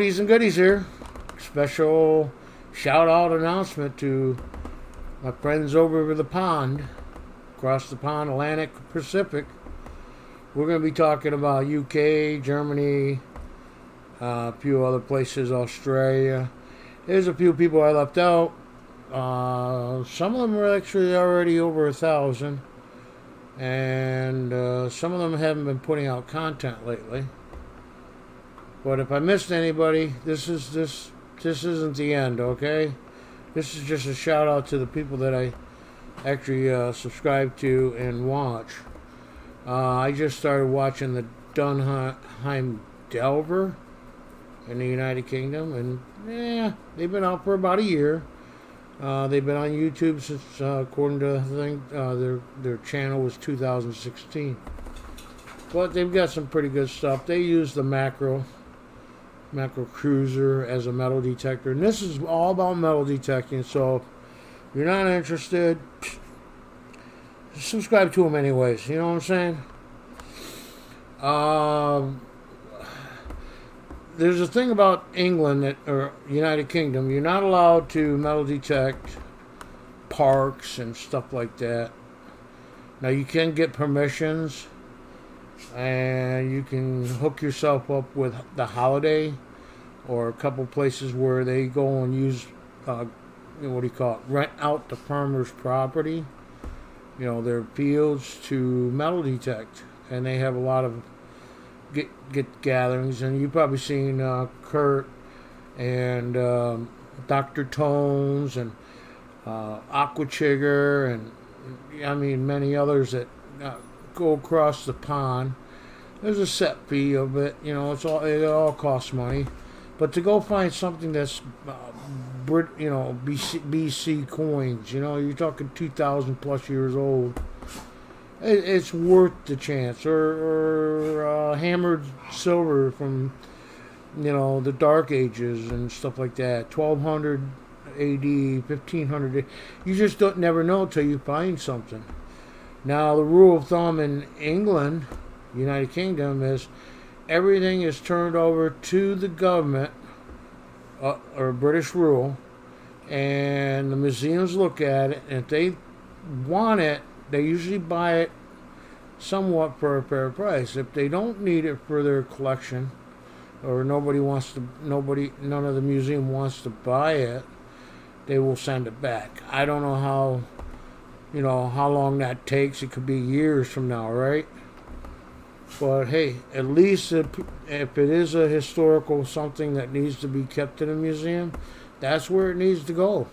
Oldies and Goodies here. Special shout out announcement to my friends over the pond, across the pond, Atlantic, Pacific. We're going to be talking about UK, Germany, a few other places, Australia. There's a few people I left out. Some of them are actually already over 1,000, and some of them haven't been putting out content lately. But if I missed anybody, this isn't the end, okay? This is just a shout out to the people that I actually subscribe to and watch. I just started watching the Dunheim Delvar in the United Kingdom, and they've been out for about a year. They've been on YouTube since, according to the thing, their channel was 2016. But they've got some pretty good stuff. They use the macro cruiser as a metal detector, and this is all about metal detecting. So if you're not interested, subscribe to them anyways. You know what I'm saying? There's a thing about England or United Kingdom. You're not allowed to metal detect parks and stuff like that. Now you can get permissions, and you can hook yourself up with the Holiday or a couple places where they go and use rent out the farmer's property, their fields, to metal detect. And they have a lot of get gatherings, and you've probably seen Kurt and Dr. Tones and Aqua Chigger, and many others that go across the pond. There's a set fee of it, it all costs money. But to go find something that's BC coins, you're talking 2,000 plus years old, it's worth the chance. Or hammered silver from the Dark Ages and stuff like that, 1200 AD, 1500 AD. You just never know till you find something. Now, the rule of thumb in England, United Kingdom, is everything is turned over to the government, or British rule, and the museums look at it, and if they want it, they usually buy it somewhat for a fair price. If they don't need it for their collection, or none of the museum wants to buy it, they will send it back. I don't know how long that takes. It could be years from now, right? But hey, at least if it is a historical something that needs to be kept in a museum, that's where it needs to go.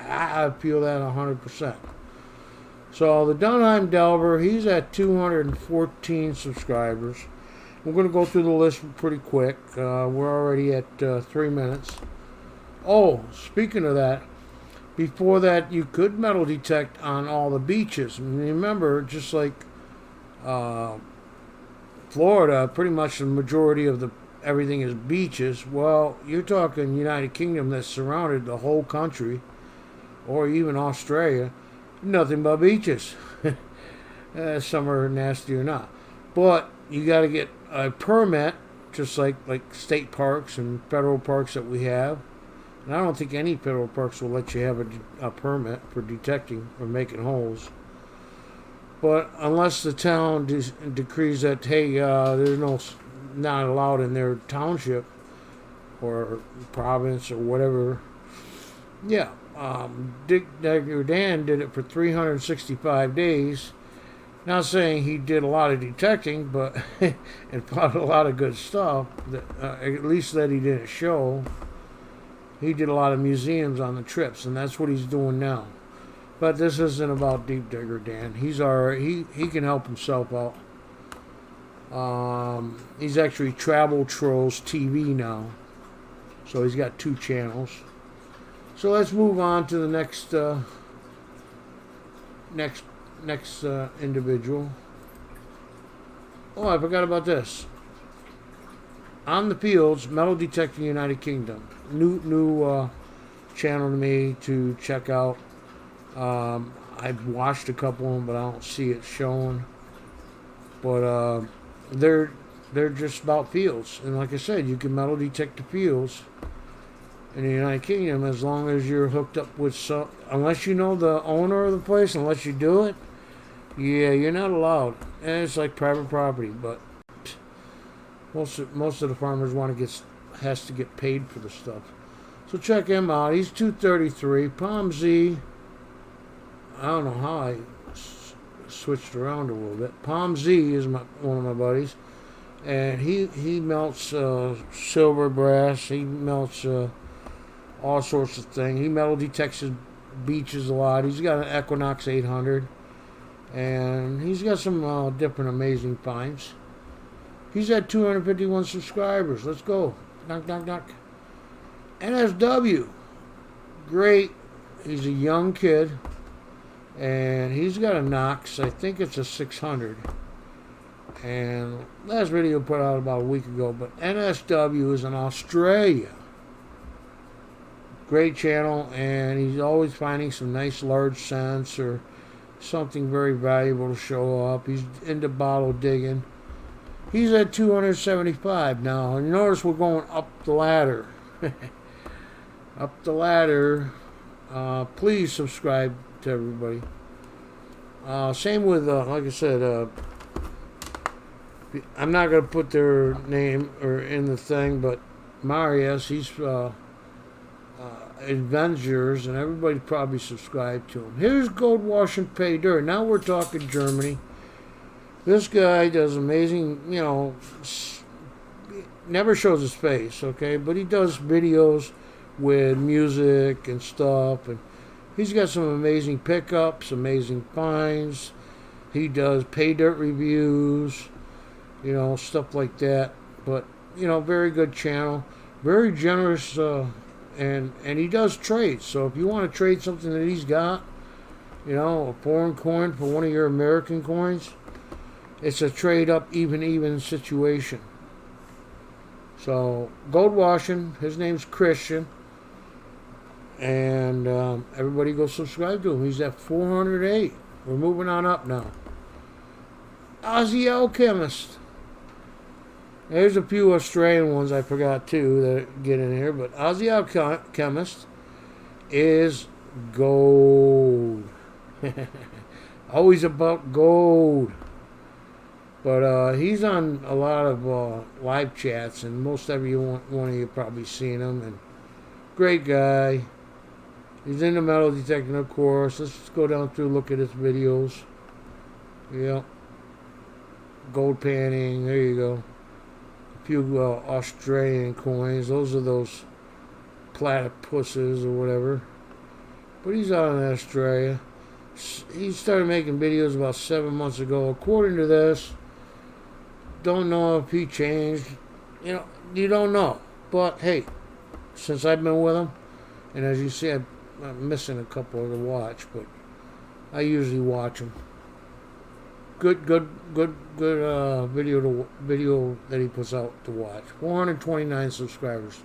I feel that 100%. So the Dunheim Delvar, he's at 214 subscribers. We're going to go through the list pretty quick. We're already at 3 minutes. Oh, speaking of that, before that, you could metal detect on all the beaches. And remember, just like Florida, pretty much the majority of everything is beaches. Well, you're talking United Kingdom that's surrounded the whole country, or even Australia, nothing but beaches. Some are nasty or not. But you got to get a permit, just like state parks and federal parks that we have. And I don't think any federal parks will let you have a permit for detecting or making holes. But unless the town decrees that, hey, there's not allowed in their township or province or whatever. Yeah, Dan did it for 365 days. Not saying he did a lot of detecting, but and found a lot of good stuff, that, at least that he didn't show. He did a lot of museums on the trips, and that's what he's doing now. But this isn't about Deep Digger Dan. He's already, he can help himself out. He's actually Travel Trolls TV now, so he's got 2 channels. So let's move on to the next individual. Oh, I forgot about this. On the Fields, Metal Detecting United Kingdom. New channel to me to check out. I've watched a couple of them, but I don't see it shown. But they're they're just about fields. And like I said, you can metal detect the fields in the United Kingdom as long as you're hooked up with some. Unless you know the owner of the place, unless you do it, yeah, you're not allowed. And it's like private property, but most of the farmers has to get paid for the stuff. So check him out. He's 233. Palm Z. I don't know how I switched around a little bit. Palm Z is one of my buddies, and he melts silver, brass. He melts all sorts of things. He metal detects his beaches a lot. He's got an Equinox 800, and he's got some different amazing finds. He's at 251 subscribers. Let's go. Knock, knock, knock. NSW. Great. He's a young kid. And he's got a Knox. I think it's a 600. And last video put out about a week ago. But NSW is in Australia. Great channel. And he's always finding some nice large scents or something very valuable to show up. He's into bottle digging. He's at 275 now. And notice we're going up the ladder. Up the ladder. Please subscribe to everybody. Same with, like I said, I'm not going to put their name or in the thing, but Marius, he's Avengers, and everybody probably subscribed to him. Here's Gold Wash and Pay Dirt. Now we're talking Germany. This guy does amazing, never shows his face, okay? But he does videos with music and stuff, and he's got some amazing pickups, amazing finds. He does pay dirt reviews, stuff like that. But, very good channel. Very generous, and he does trades. So if you want to trade something that he's got, a foreign coin for one of your American coins, it's a trade up even situation. So, gold washing, his name's Christian. And everybody go subscribe to him. He's at 408. We're moving on up now. Accio Chemist. There's a few Australian ones I forgot too that get in here. But Accio Chemist is gold. Always about gold. But he's on a lot of live chats, and most every one of you probably seen him. And great guy. He's into metal detecting, of course. Let's just go down through, look at his videos. Yep. Gold panning. There you go. A few Australian coins. Those are those platypuses or whatever. But he's out in Australia. He started making videos about 7 months ago. According to this, don't know if he changed. You don't know. But hey, since I've been with him, and as you see, I'm missing a couple to watch, but I usually watch them. Good video that he puts out to watch. 429 subscribers.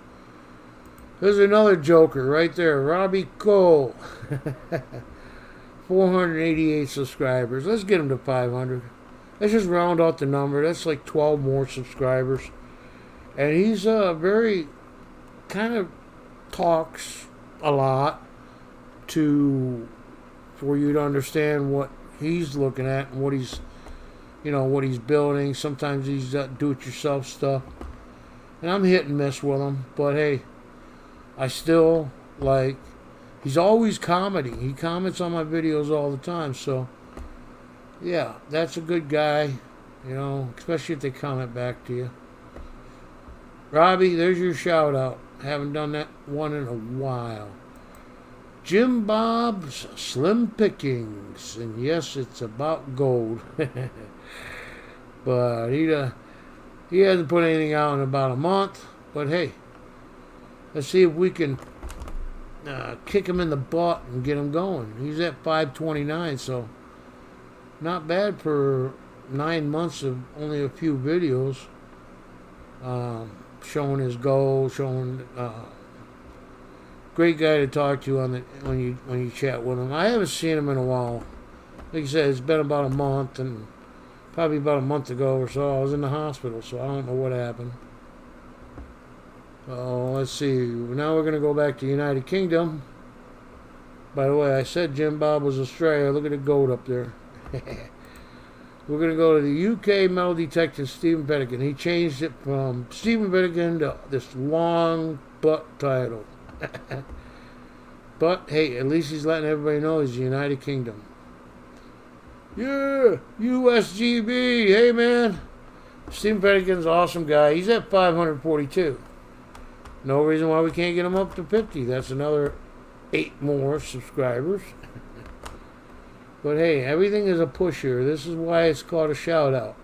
There's another joker right there, Robbie Cold. 488 subscribers. Let's get him to 500. Let's just round out the number. That's like 12 more subscribers. And he's very kind of talks a lot for you to understand what he's looking at and what he's building. Sometimes he's do-it-yourself stuff, and I'm hit and miss with him. But hey, I still like. He's always commenting. He comments on my videos all the time. So yeah, that's a good guy. Especially if they comment back to you. Robbie, there's your shout out. Haven't done that one in a while. Jim Bob's Slim Pickings, and yes, it's about gold. But he hasn't put anything out in about a month. But hey, let's see if we can kick him in the butt and get him going. He's at 529, so not bad for 9 months of only a few videos. Showing his goal, showing great guy to talk to when you chat with him. I haven't seen him in a while. Like I said, it's been about a month, and probably about a month ago or so. I was in the hospital, so I don't know what happened. Oh, let's see. Now we're going to go back to United Kingdom. By the way, I said Jim Bob was Australia. Look at the goat up there. We're going to go to the UK metal detective, Stephen Bennigan. He changed it from Stephen Bennigan to this long butt title. But, hey, at least he's letting everybody know he's the United Kingdom. Yeah, USGB. Hey, man. Stephen Bennigan's an awesome guy. He's at 542. No reason why we can't get him up to 50. That's another 8 more subscribers. But hey, everything is a push here. This is why it's called a shout out.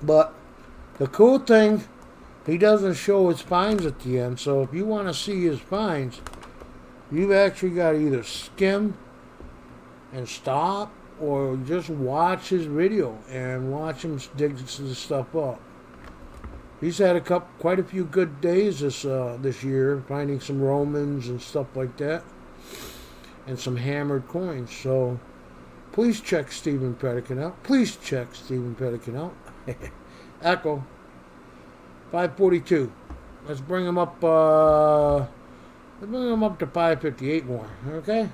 But the cool thing, he doesn't show his spines at the end. So if you want to see his spines, you've actually got to either skim and stop, or just watch his video and watch him dig this stuff up. He's had quite a few good days this year, finding some Romans and stuff like that, and some hammered coins. So please check Stephen Bennigan out. Please check Stephen Bennigan out. Echo 542. Let's bring him up. Let's bring him up to 558 more. Okay.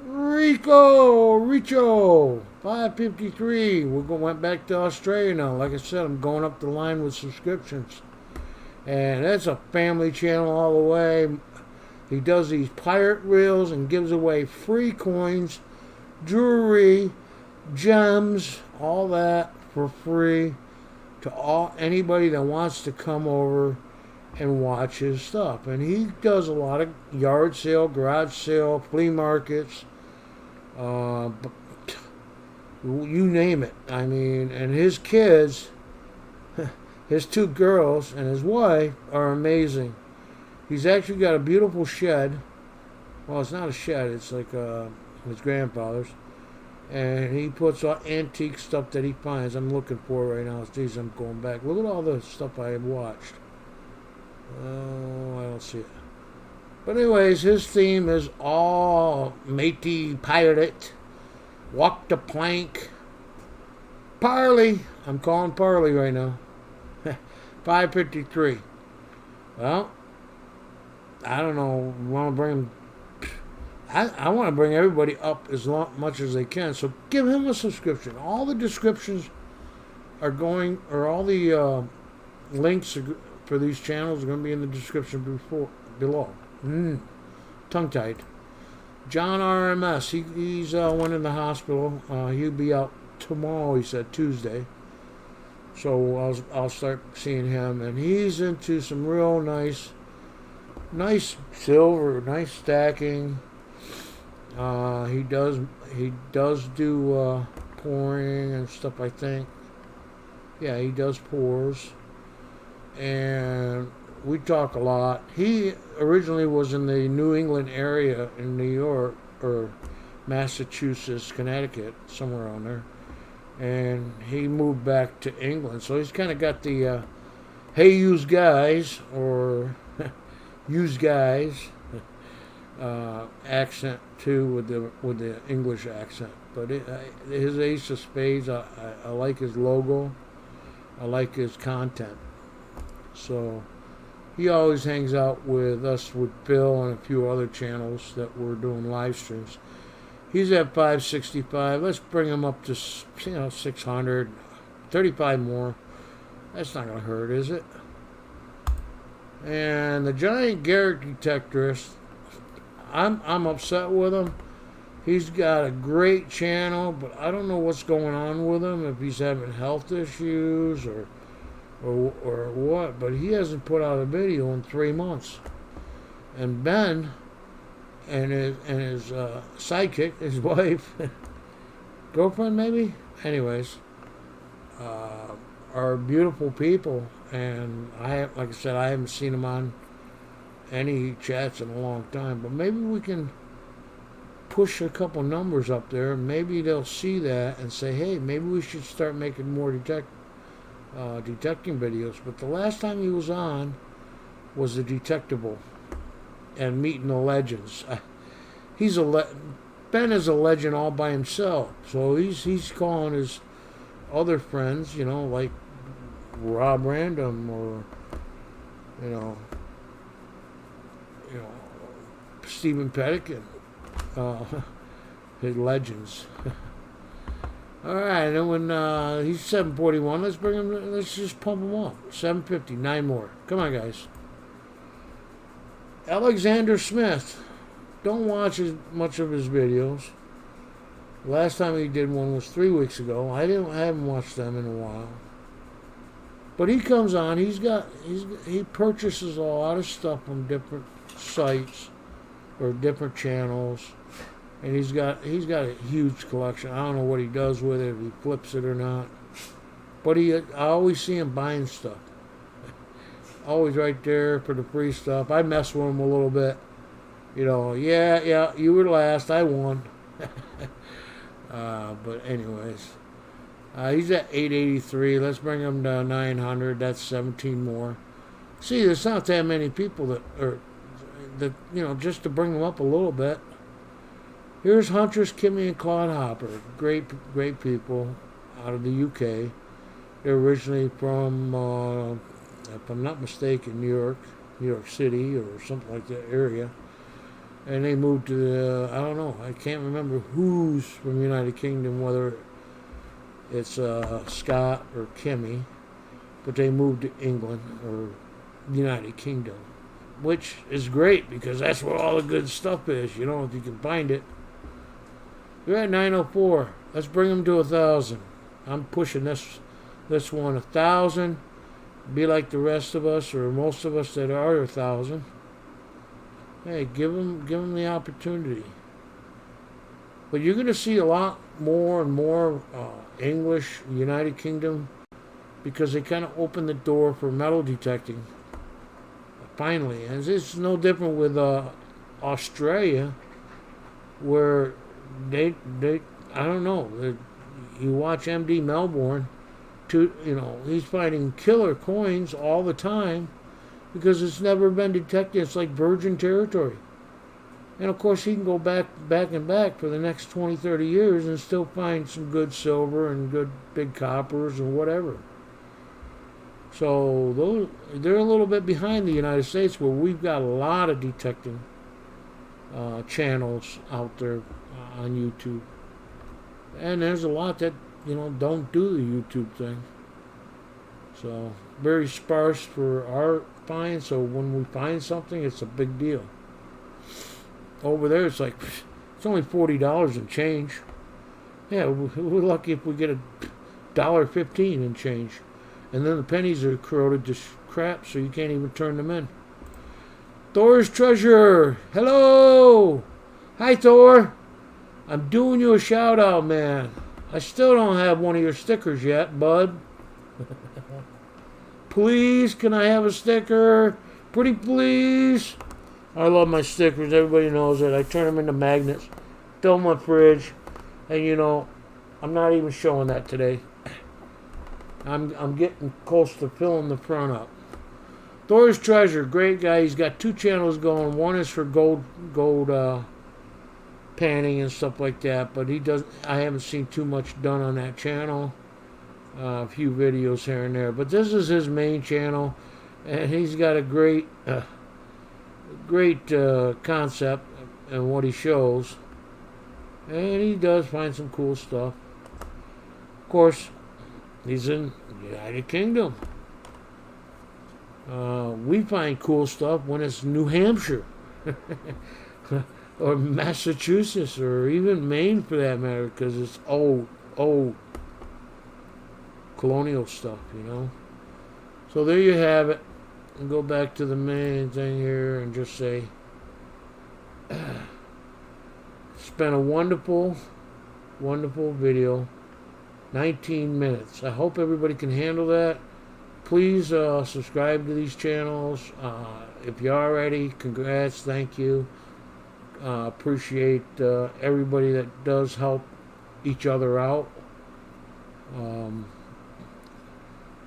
Rico Reach 553. Went back to Australia now. Like I said, I'm going up the line with subscriptions, and that's a family channel all the way. He does these pirate reels and gives away free coins, jewelry, gems, all that for free to anybody that wants to come over and watch his stuff. And he does a lot of yard sale, garage sale, flea markets. You name it. I mean, and his kids, his 2 girls and his wife are amazing. He's actually got a beautiful shed. Well, it's not a shed. It's like his grandfather's. And he puts all antique stuff that he finds. I'm looking for right now. Geez, I'm going back. Look at all the stuff I have watched. Oh, I don't see it. But anyways, his theme is all matey pirate, walk the plank, Parley. I'm calling Parley right now. 553. Well, I don't know. Want to bring him? I want to bring everybody up as much as they can. So give him a subscription. All the descriptions are going, or all the links for these channels are going to be in the description below. Tongue-tied. John RMS. He's went in the hospital. He'll be out tomorrow, he said, Tuesday. So I'll start seeing him. And he's into some real nice silver, nice stacking. He does do pouring and stuff, I think. Yeah, he does pours. And we talk a lot. He originally was in the New England area in New York, or Massachusetts, Connecticut, somewhere on there. And he moved back to England. So he's kind of got the hey, use guys, or use guys accent too, with the English accent. But his Ace of Spades, I like his logo. I like his content. So he always hangs out with us, with Phil and a few other channels that we're doing live streams. He's at 565. Let's bring him up to 600. 35 more. That's not going to hurt, is it? And the giant Garrett detectorist, I'm upset with him. He's got a great channel, but I don't know what's going on with him, if he's having health issues or what, but he hasn't put out a video in 3 months. And Ben and his sidekick, his wife, girlfriend maybe, anyways, are beautiful people, and like I said, I haven't seen them on any chats in a long time, but maybe we can push a couple numbers up there. Maybe they'll see that and say, hey, maybe we should start making more detecting videos. But the last time he was on was the Detectable and meeting the legends. Ben is a legend all by himself. So he's calling his other friends, you know, like Rob Random or you know Stephen Pettican, his legends. All right, and then when he's 741, let's bring him. Let's just pump him up. 750, 9 more. Come on, guys. Alexander Smith. Don't watch as much of his videos. Last time he did one was 3 weeks ago. I haven't watched them in a while. But he comes on. He purchases a lot of stuff from different sites or different channels, and he's got a huge collection. I don't know what he does with it, if he flips it or not. But I always see him buying stuff. Always right there for the free stuff. I mess with him a little bit. You know, yeah, you were last. I won. But anyways, he's at 883. Let's bring him to 900. That's 17 more. See, there's not that many people that just to bring them up a little bit. Here's Huntress Kimmy and Claude Hopper. Great people out of the UK. They're originally from, if I'm not mistaken, New York City or something like that area. And they moved to I don't know. I can't remember who's from the United Kingdom, whether it's Scott or Kimmy, but they moved to England or United Kingdom, which is great because that's where all the good stuff is. You know, if you can find it. You're at 904. Let's bring them to 1,000. I'm pushing this one 1,000. Be like the rest of us or most of us that are 1,000. Hey, give them the opportunity. But you're going to see a lot more and more English, United Kingdom, because they kind of opened the door for metal detecting. Finally, and it's no different with Australia, where they I don't know. You watch MD Melbourne, he's finding killer coins all the time. Because it's never been detected. It's like virgin territory. And of course he can go back for the next 20, 30 years and still find some good silver and good big coppers and whatever. So they're a little bit behind the United States, where we've got a lot of detecting channels out there on YouTube. And there's a lot that, don't do the YouTube thing. So very sparse for our find, so when we find something, it's a big deal. Over there, it's like, it's only $40 and change. Yeah, we're lucky if we get $1.15 and change. And then the pennies are corroded to crap, so you can't even turn them in. Thor's Treasure! Hello! Hi, Thor! I'm doing you a shout out, man. I still don't have one of your stickers yet, bud. Please, can I have a sticker? Pretty please. I love my stickers. Everybody knows it. I turn them into magnets. Fill my fridge. And I'm not even showing that today. I'm getting close to filling the front up. Thor's Treasure, great guy. He's got 2 channels going. One is for gold panning and stuff like that. But I haven't seen too much done on that channel. A few videos here and there, but this is his main channel, and he's got a great concept and what he shows, and he does find some cool stuff. Of course, he's in the United Kingdom. We find cool stuff when it's New Hampshire or Massachusetts or even Maine for that matter, because it's old colonial stuff, So there you have it. And go back to the main thing here and just say, it's been a wonderful, wonderful video. 19 minutes. I hope everybody can handle that. Please subscribe to these channels. If you are already, congrats, thank you. Appreciate everybody that does help each other out.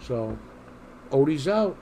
So, Oldies out.